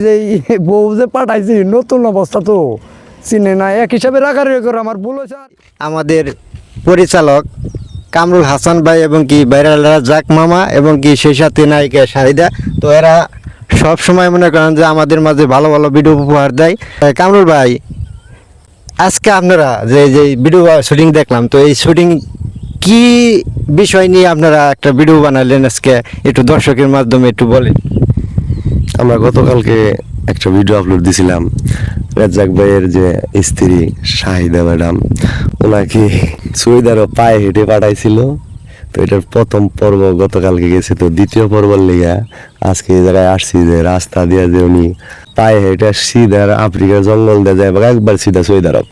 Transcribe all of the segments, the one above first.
যে বউ যে পাঠাইছি নতুন অবস্থা তো চিনে না, এক হিসাবে রাখার করে আমার ভুল হয়েছে। আমাদের পরিচালক কামরুল হাসান ভাই এবং কি ভাইরাল রাজাক মামা এবং কি সেই সাথে নায়িকা শাহিদা, তো এরা সব সময় মনে করেন যে আমাদের মাঝে ভালো ভালো ভিডিও উপহার দেয়। কামরুল ভাই, আজকে আপনারা যে যে ভিডিও শুটিং দেখলাম, তো এই শুটিং কি বিষয় নিয়ে আপনারা একটা ভিডিও বানালেন আজকে, একটু দর্শকের মাধ্যমে একটু বলেন। আমরা গতকালকে একটা ভিডিও আপলোড দিছিলাম রাজ্জাক ভাইয়ের যে স্ত্রী শাহিদা ম্যাডাম, ওনাকে সুইদারও পায়ে হেঁটে পাঠাইছিল। তো এটার প্রথম পর্ব গতকালকে গেছে, তো দ্বিতীয় পর্বর লেগে আজকে এই জায়গায় আসছি যে রাস্তা দিয়ে যে উনি পায়ে হেঁটে সিধা আফ্রিকার জঙ্গল দিয়ে যায় বা একবার সিধা সুইদারব।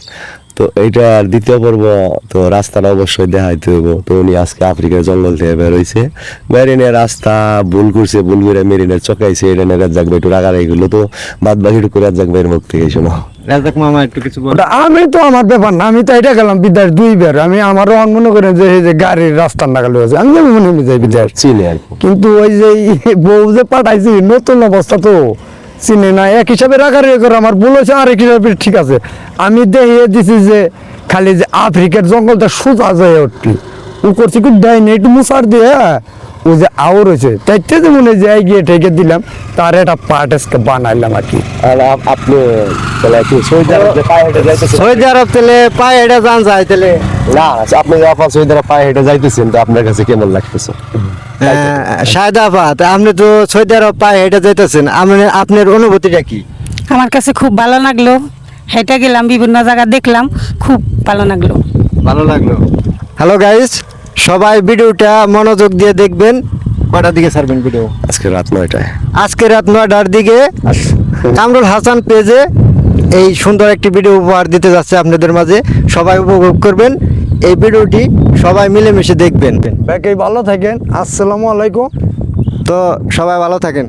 তো এইটার দ্বিতীয় পর্ব, তো রাস্তাটা অবশ্যই দেখাইতে হইব। তো উনি আজকে আফ্রিকার জঙ্গল থেকে বের হয়েছে, মেরিনের রাস্তা ভুল করছে, ভুল করে মেরিনের চকাইছে, এটা নিয়ে রাজ্জাক ভাই একটু রাগারাগি করলো। তো বাদ বাকিটুকু রাজ্জাক ভাইয়ের মুখ থেকে শোনো। রাজাক মামা একটু কিছু বলেন। ওটা আমি তো আমার ব্যাপার না, আমি তো এটা গেলাম বিদ্যার দুইবার। আমি আমারও মনে করেন যে এই যে গাড়ির রাস্তার নাগালে হয়েছে, আমি যেমন মনে হয়ে যাই বিদ্যার চিনি আর কি। কিন্তু ওই যে বউ যে পাঠাইছি নতুন অবস্থা তো চিনে না, এক হিসাবে রাখার করে আমার ভুল হয়েছে, আরেক হিসাবে ঠিক আছে। আমি দেখিয়ে দিছি যে খালি যে আফ্রিকার জঙ্গলটা সোজা যায় উঠলি ও করছি কি ডাইনে একটু মুসার দিয়ে ও যে আউর হয়েছে তাইতে যে মনে যায় গিয়ে ঠেকে দিলাম, তার একটা পার্ট আজকে বানাইলাম আর কি। আর আপনি তাহলে কি সৌদি আরব যে পায়ে হেঁটে যাইতেছেন? সৌদি আরব তেলে পায়ে হেঁটে যান যায় তেলে না, আপনি যে আপা সৌদি আরব পায়ে হেঁটে যাইতেছেন, তো আপনার কাছে কেমন লাগতেছে? শাহেদা আপা, তা আপনি তো সৌদি আরব পায়ে হেঁটে যাইতেছেন, আপনার অনুভূতিটা কি? আমার কাছে খুব ভালো লাগলো, হেঁটে গেলাম, বিভিন্ন জায়গা দেখলাম, খুব ভালো লাগলো। ভালো লাগলো। হ্যালো গাইস, সবাই ভিডিওটা মনোযোগ দিয়ে দেখবেন। কটার দিকে ছাড়বেন ভিডিও? আজকে রাত 9টায়। আজকে রাত 9টার দিকে কামরুল হাসান পেজে এই সুন্দর একটি ভিডিও উপহার দিতে যাচ্ছে আপনাদের মাঝে। সবাই উপভোগ করবেন এই ভিডিওটি, সবাই মিলেমিশে দেখবেন। ভাই ভালো থাকেন, আসসালামু আলাইকুম। তো সবাই ভালো থাকেন।